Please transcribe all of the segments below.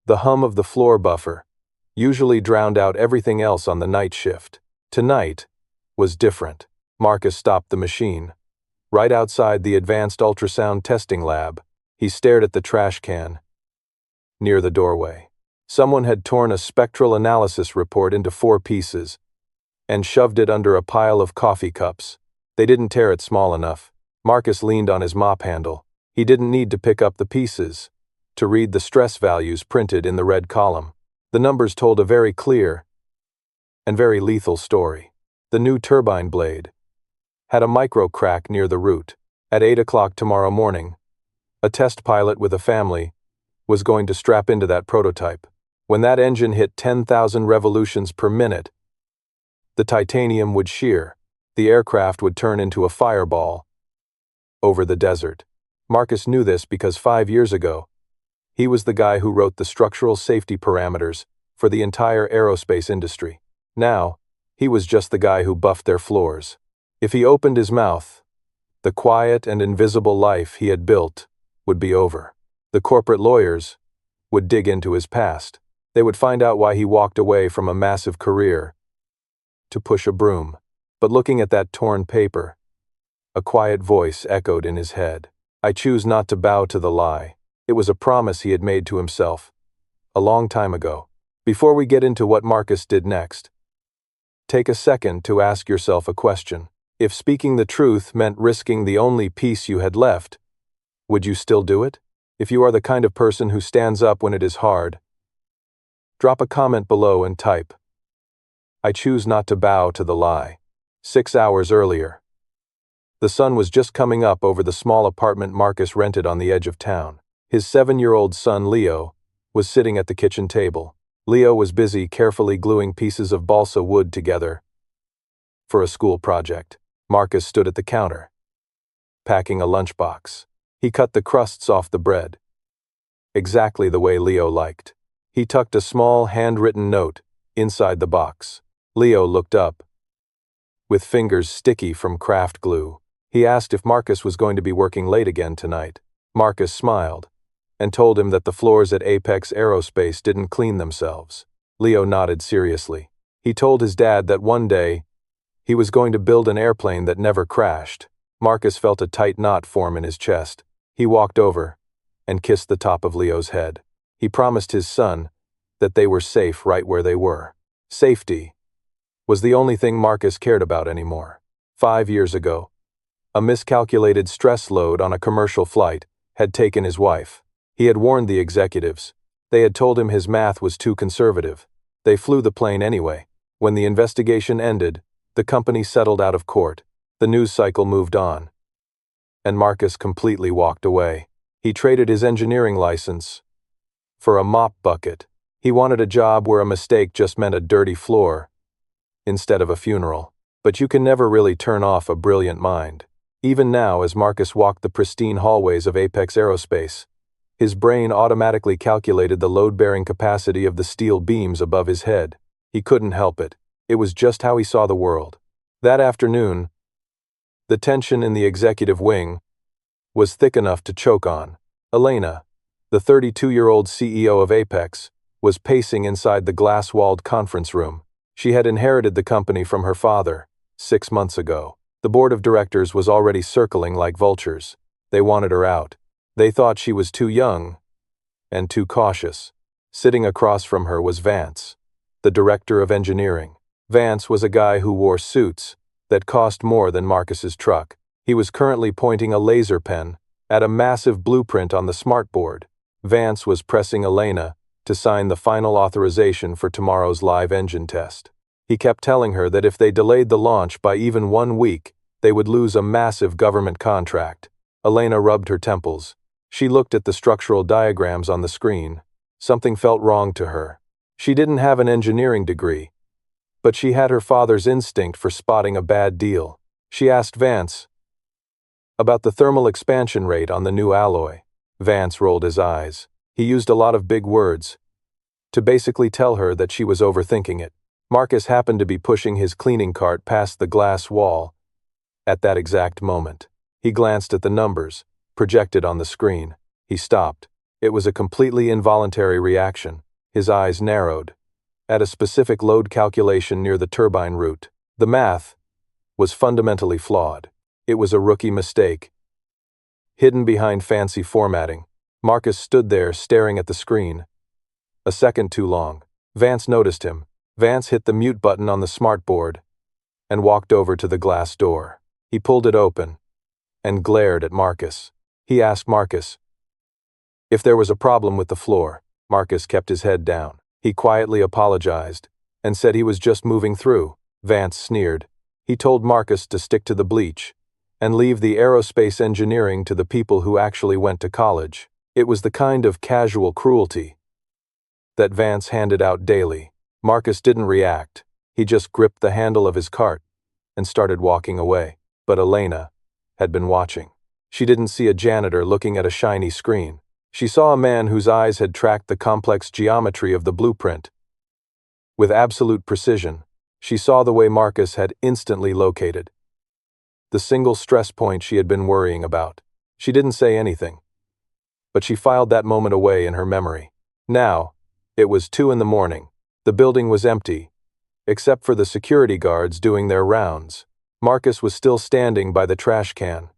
The hum of the floor buffer usually drowned out everything else on the night shift. Tonight was different. Marcus stopped the machine. Right outside the advanced ultrasound testing lab, he stared at the trash can near the doorway. Someone had torn a spectral analysis report into 4 pieces and shoved it under a pile of coffee cups. They didn't tear it small enough. Marcus leaned on his mop handle. He didn't need to pick up the pieces to read the stress values printed in the red column. The numbers told a very clear and very lethal story. The new turbine blade had a micro crack near the root. At 8 o'clock tomorrow morning, a test pilot with a family was going to strap into that prototype. When that engine hit 10,000 revolutions per minute, the titanium would shear. The aircraft would turn into a fireball over the desert. Marcus knew this because 5 years ago, he was the guy who wrote the structural safety parameters for the entire aerospace industry. Now, he was just the guy who buffed their floors. If he opened his mouth, the quiet and invisible life he had built would be over. The corporate lawyers would dig into his past. They would find out why he walked away from a massive career to push a broom. But looking at that torn paper, a quiet voice echoed in his head. I choose not to bow to the lie. It was a promise he had made to himself a long time ago. Before we get into what Marcus did next, take a second to ask yourself a question. If speaking the truth meant risking the only piece you had left, would you still do it? If you are the kind of person who stands up when it is hard, drop a comment below and type, I choose not to bow to the lie. 6 hours earlier, the sun was just coming up over the small apartment Marcus rented on the edge of town. His 7-year-old son, Leo, was sitting at the kitchen table. Leo was busy carefully gluing pieces of balsa wood together for a school project. Marcus stood at the counter, packing a lunchbox. He cut the crusts off the bread, exactly the way Leo liked. He tucked a small handwritten note inside the box. Leo looked up, with fingers sticky from craft glue. He asked if Marcus was going to be working late again tonight. Marcus smiled and told him that the floors at Apex Aerospace didn't clean themselves. Leo nodded seriously. He told his dad that one day he was going to build an airplane that never crashed. Marcus felt a tight knot form in his chest. He walked over and kissed the top of Leo's head. He promised his son that they were safe right where they were. Safety was the only thing Marcus cared about anymore. 5 years ago, a miscalculated stress load on a commercial flight had taken his wife. He had warned the executives. They had told him his math was too conservative. They flew the plane anyway. When the investigation ended, the company settled out of court. The news cycle moved on, and Marcus completely walked away. He traded his engineering license for a mop bucket. He wanted a job where a mistake just meant a dirty floor instead of a funeral. But you can never really turn off a brilliant mind. Even now, as Marcus walked the pristine hallways of Apex Aerospace, his brain automatically calculated the load-bearing capacity of the steel beams above his head. He couldn't help it. It was just how he saw the world. That afternoon, the tension in the executive wing was thick enough to choke on. Elena, the 32-year-old CEO of Apex, was pacing inside the glass-walled conference room. She had inherited the company from her father 6 months ago. The board of directors was already circling like vultures. They wanted her out. They thought she was too young and too cautious. Sitting across from her was Vance, the director of engineering. Vance was a guy who wore suits that cost more than Marcus's truck. He was currently pointing a laser pen at a massive blueprint on the smartboard. Vance was pressing Elena to sign the final authorization for tomorrow's live engine test. He kept telling her that if they delayed the launch by even 1 week, they would lose a massive government contract. Elena rubbed her temples. She looked at the structural diagrams on the screen. Something felt wrong to her. She didn't have an engineering degree, but she had her father's instinct for spotting a bad deal. She asked Vance about the thermal expansion rate on the new alloy. Vance rolled his eyes. He used a lot of big words to basically tell her that she was overthinking it. Marcus happened to be pushing his cleaning cart past the glass wall at that exact moment. He glanced at the numbers projected on the screen. He stopped. It was a completely involuntary reaction. His eyes narrowed at a specific load calculation near the turbine root. The math was fundamentally flawed. It was a rookie mistake, hidden behind fancy formatting. Marcus stood there staring at the screen. A second too long. Vance noticed him. Vance hit the mute button on the smartboard and walked over to the glass door. He pulled it open and glared at Marcus. He asked Marcus if there was a problem with the floor. Marcus kept his head down. He quietly apologized and said he was just moving through. Vance sneered. He told Marcus to stick to the Bleach and leave the aerospace engineering to the people who actually went to college. It was the kind of casual cruelty that Vance handed out daily. Marcus didn't react. He just gripped the handle of his cart and started walking away. But Elena had been watching. She didn't see a janitor looking at a shiny screen. She saw a man whose eyes had tracked the complex geometry of the blueprint. With absolute precision, she saw the way Marcus had instantly located the single stress point she had been worrying about. She didn't say anything, but she filed that moment away in her memory. Now, it was 2 in the morning. The building was empty, except for the security guards doing their rounds. Marcus was still standing by the trash can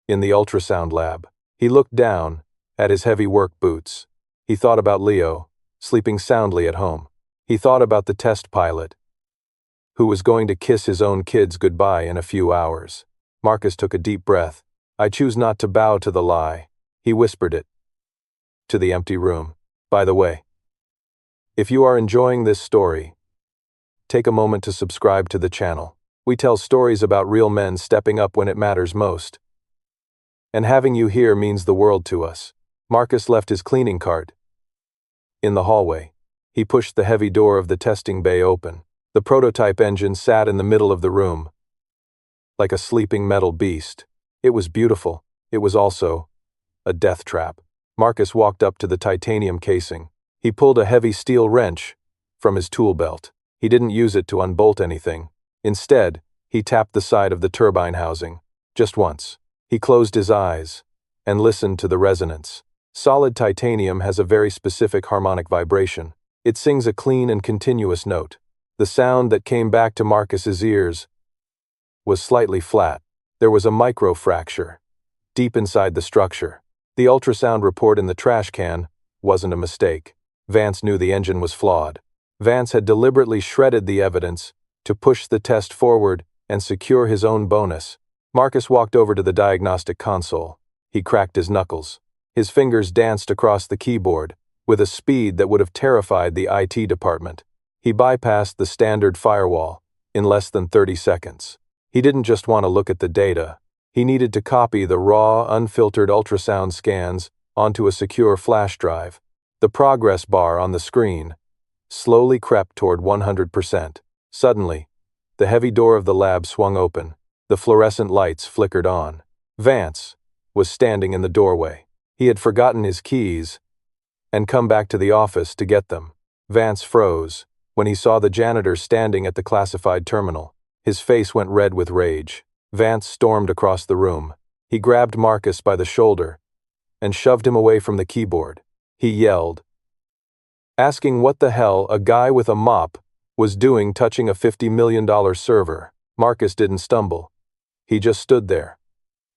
in the ultrasound lab. He looked down at his heavy work boots. He thought about Leo, sleeping soundly at home. He thought about the test pilot, who was going to kiss his own kids goodbye in a few hours. Marcus took a deep breath. I choose not to bow to the lie. He whispered it to the empty room. By the way, if you are enjoying this story, take a moment to subscribe to the channel. We tell stories about real men stepping up when it matters most. And having you here means the world to us. Marcus left his cleaning cart in the hallway. He pushed the heavy door of the testing bay open. The prototype engine sat in the middle of the room, like a sleeping metal beast. It was beautiful. It was also a death trap. Marcus walked up to the titanium casing. He pulled a heavy steel wrench from his tool belt. He didn't use it to unbolt anything. Instead, he tapped the side of the turbine housing. Just once. He closed his eyes and listened to the resonance. Solid titanium has a very specific harmonic vibration. It sings a clean and continuous note. The sound that came back to Marcus's ears was slightly flat. There was a microfracture deep inside the structure. The ultrasound report in the trash can wasn't a mistake. Vance knew the engine was flawed. Vance had deliberately shredded the evidence to push the test forward and secure his own bonus. Marcus walked over to the diagnostic console. He cracked his knuckles. His fingers danced across the keyboard with a speed that would have terrified the IT department. He bypassed the standard firewall in less than 30 seconds. He didn't just want to look at the data. He needed to copy the raw, unfiltered ultrasound scans onto a secure flash drive. The progress bar on the screen slowly crept toward 100%. Suddenly, the heavy door of the lab swung open. The fluorescent lights flickered on. Vance was standing in the doorway. He had forgotten his keys and come back to the office to get them. Vance froze when he saw the janitor standing at the classified terminal. His face went red with rage. Vance stormed across the room. He grabbed Marcus by the shoulder and shoved him away from the keyboard. He yelled, asking what the hell a guy with a mop was doing touching a $50 million server. Marcus didn't stumble. He just stood there,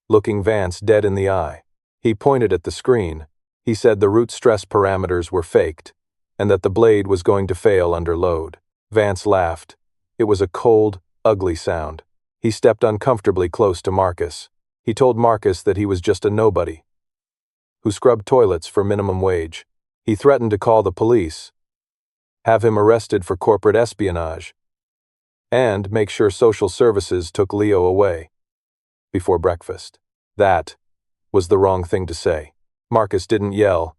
looking Vance dead in the eye. He pointed at the screen. He said the root stress parameters were faked, and that the blade was going to fail under load. Vance laughed. It was a cold, ugly sound. He stepped uncomfortably close to Marcus. He told Marcus that he was just a nobody who scrubbed toilets for minimum wage. He threatened to call the police, have him arrested for corporate espionage, and make sure social services took Leo away before breakfast. That was the wrong thing to say. Marcus didn't yell.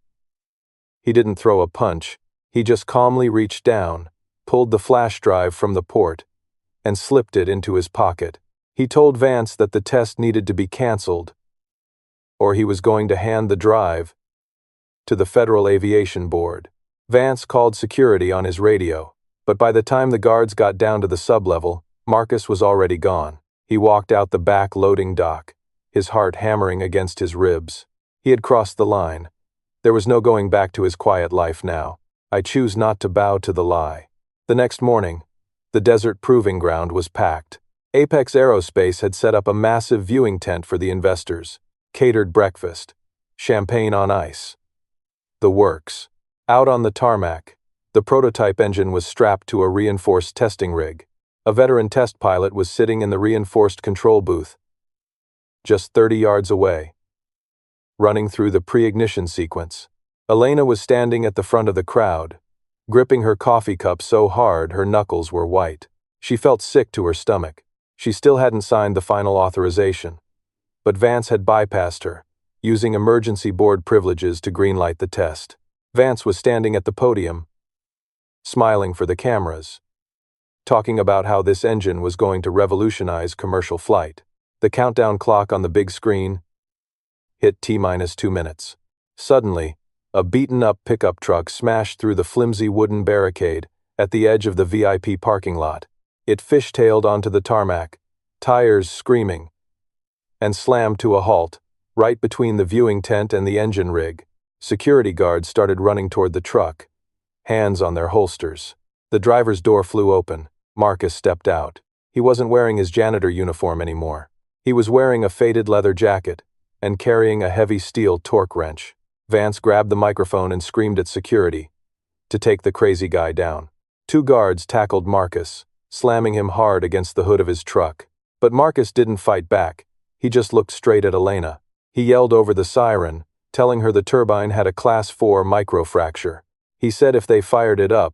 He didn't throw a punch. He just calmly reached down, pulled the flash drive from the port, and slipped it into his pocket. He told Vance that the test needed to be canceled, or he was going to hand the drive to the Federal Aviation Board. Vance called security on his radio, but by the time the guards got down to the sublevel, Marcus was already gone. He walked out the back loading dock, his heart hammering against his ribs. He had crossed the line, There was no going back to his quiet life now. I choose not to bow to the lie. The next morning, the desert proving ground was packed. Apex Aerospace had set up a massive viewing tent for the investors, catered breakfast, champagne on ice. The works. Out on the tarmac, the prototype engine was strapped to a reinforced testing rig. A veteran test pilot was sitting in the reinforced control booth, just 30 yards away, running through the pre-ignition sequence. Elena was standing at the front of the crowd, gripping her coffee cup so hard her knuckles were white. She felt sick to her stomach. She still hadn't signed the final authorization, but Vance had bypassed her, using emergency board privileges to greenlight the test. Vance was standing at the podium, smiling for the cameras, talking about how this engine was going to revolutionize commercial flight. The countdown clock on the big screen hit T-2 minutes. Suddenly, a beaten-up pickup truck smashed through the flimsy wooden barricade at the edge of the VIP parking lot. It fishtailed onto the tarmac, tires screaming, and slammed to a halt, right between the viewing tent and the engine rig. Security guards started running toward the truck, hands on their holsters. The driver's door flew open. Marcus stepped out. He wasn't wearing his janitor uniform anymore. He was wearing a faded leather jacket and carrying a heavy steel torque wrench. Vance grabbed the microphone and screamed at security to take the crazy guy down. 2 guards tackled Marcus, slamming him hard against the hood of his truck. But Marcus didn't fight back. He just looked straight at Elena. He yelled over the siren, telling her the turbine had a Class 4 microfracture. He said if they fired it up,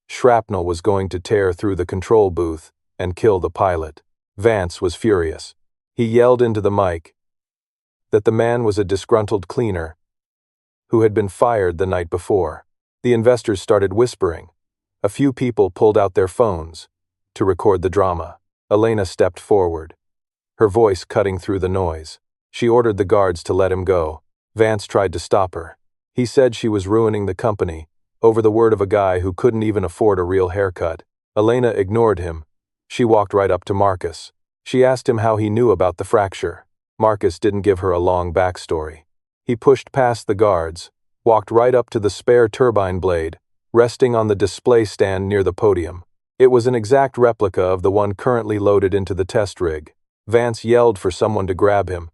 shrapnel was going to tear through the control booth and kill the pilot. Vance was furious. He yelled into the mic that the man was a disgruntled cleaner who had been fired the night before. The investors started whispering. A few people pulled out their phones to record the drama. Elena stepped forward, her voice cutting through the noise. She ordered the guards to let him go. Vance tried to stop her. He said she was ruining the company over the word of a guy who couldn't even afford a real haircut. Elena ignored him. She walked right up to Marcus. She asked him how he knew about the fracture. Marcus didn't give her a long backstory. He pushed past the guards, walked right up to the spare turbine blade, resting on the display stand near the podium. It was an exact replica of the one currently loaded into the test rig. Vance yelled for someone to grab him,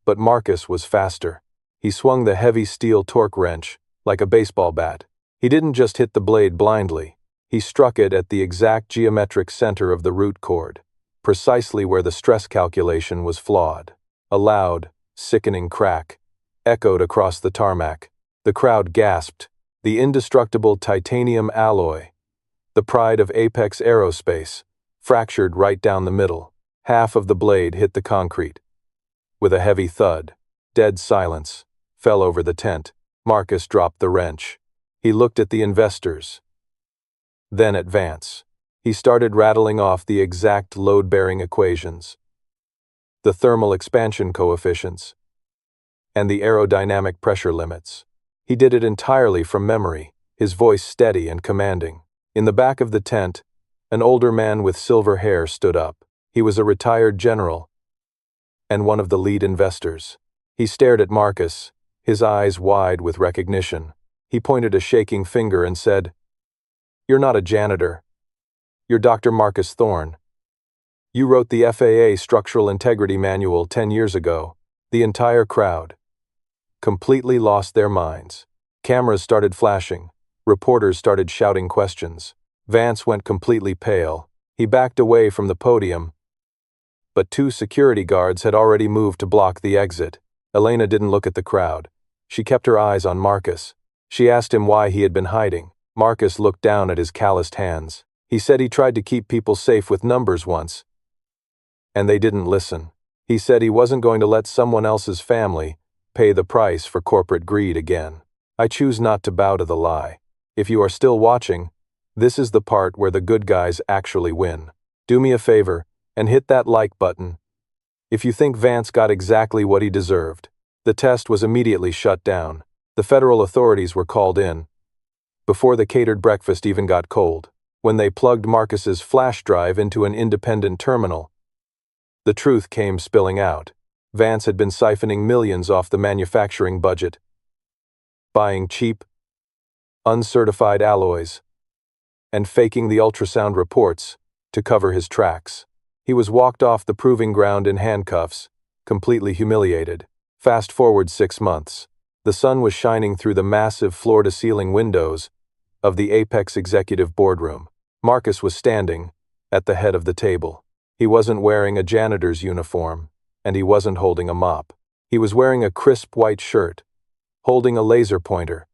but Marcus was faster. He swung the heavy steel torque wrench like a baseball bat. He didn't just hit the blade blindly. He struck it at the exact geometric center of the root cord, precisely where the stress calculation was flawed. A loud, sickening crack echoed across the tarmac. The crowd gasped. The indestructible titanium alloy, the pride of Apex Aerospace, fractured right down the middle. Half of the blade hit the concrete. With a heavy thud, dead silence fell over the tent. Marcus dropped the wrench. He looked at the investors, then at Vance. He started rattling off the exact load-bearing equations, the thermal expansion coefficients, and the aerodynamic pressure limits. He did it entirely from memory, his voice steady and commanding. In the back of the tent, an older man with silver hair stood up. He was a retired general and one of the lead investors. He stared at Marcus, his eyes wide with recognition. He pointed a shaking finger and said, "You're not a janitor. You're Dr. Marcus Thorne. You wrote the FAA Structural Integrity Manual 10 years ago." The entire crowd completely lost their minds. Cameras started flashing. Reporters started shouting questions. Vance went completely pale. He backed away from the podium, but 2 security guards had already moved to block the exit. Elena didn't look at the crowd. She kept her eyes on Marcus. She asked him why he had been hiding. Marcus looked down at his calloused hands. He said he tried to keep people safe with numbers once, and they didn't listen. He said he wasn't going to let someone else's family pay the price for corporate greed again. I choose not to bow to the lie. If you are still watching, this is the part where the good guys actually win. Do me a favor and hit that like button if you think Vance got exactly what he deserved. The test was immediately shut down. The federal authorities were called in before the catered breakfast even got cold. When they plugged Marcus's flash drive into an independent terminal, the truth came spilling out. Vance had been siphoning millions off the manufacturing budget buying cheap, uncertified alloys, and faking the ultrasound reports to cover his tracks. He was walked off the proving ground in handcuffs, completely humiliated. Fast forward 6 months. The sun was shining through the massive floor-to-ceiling windows of the Apex executive boardroom. Marcus was standing at the head of the table. He wasn't wearing a janitor's uniform, and he wasn't holding a mop. He was wearing a crisp white shirt, holding a laser pointer,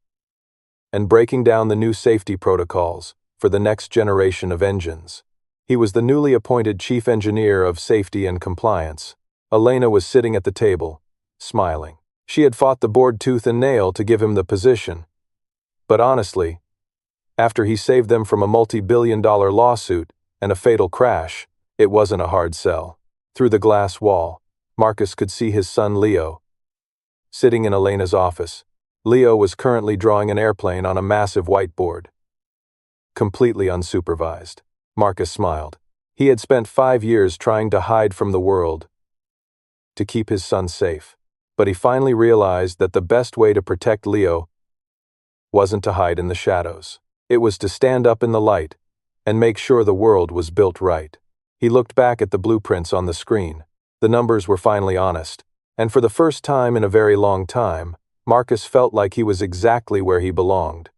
and breaking down the new safety protocols for the next generation of engines. He was the newly appointed chief engineer of safety and compliance. Elena was sitting at the table, smiling. She had fought the board tooth and nail to give him the position. But honestly, after he saved them from a multi-billion-dollar lawsuit and a fatal crash, it wasn't a hard sell. Through the glass wall, Marcus could see his son Leo, sitting in Elena's office. Leo was currently drawing an airplane on a massive whiteboard, completely unsupervised. Marcus smiled. He had spent 5 years trying to hide from the world to keep his son safe, but he finally realized that the best way to protect Leo wasn't to hide in the shadows. It was to stand up in the light and make sure the world was built right. He looked back at the blueprints on the screen. The numbers were finally honest, and for the first time in a very long time, Marcus felt like he was exactly where he belonged.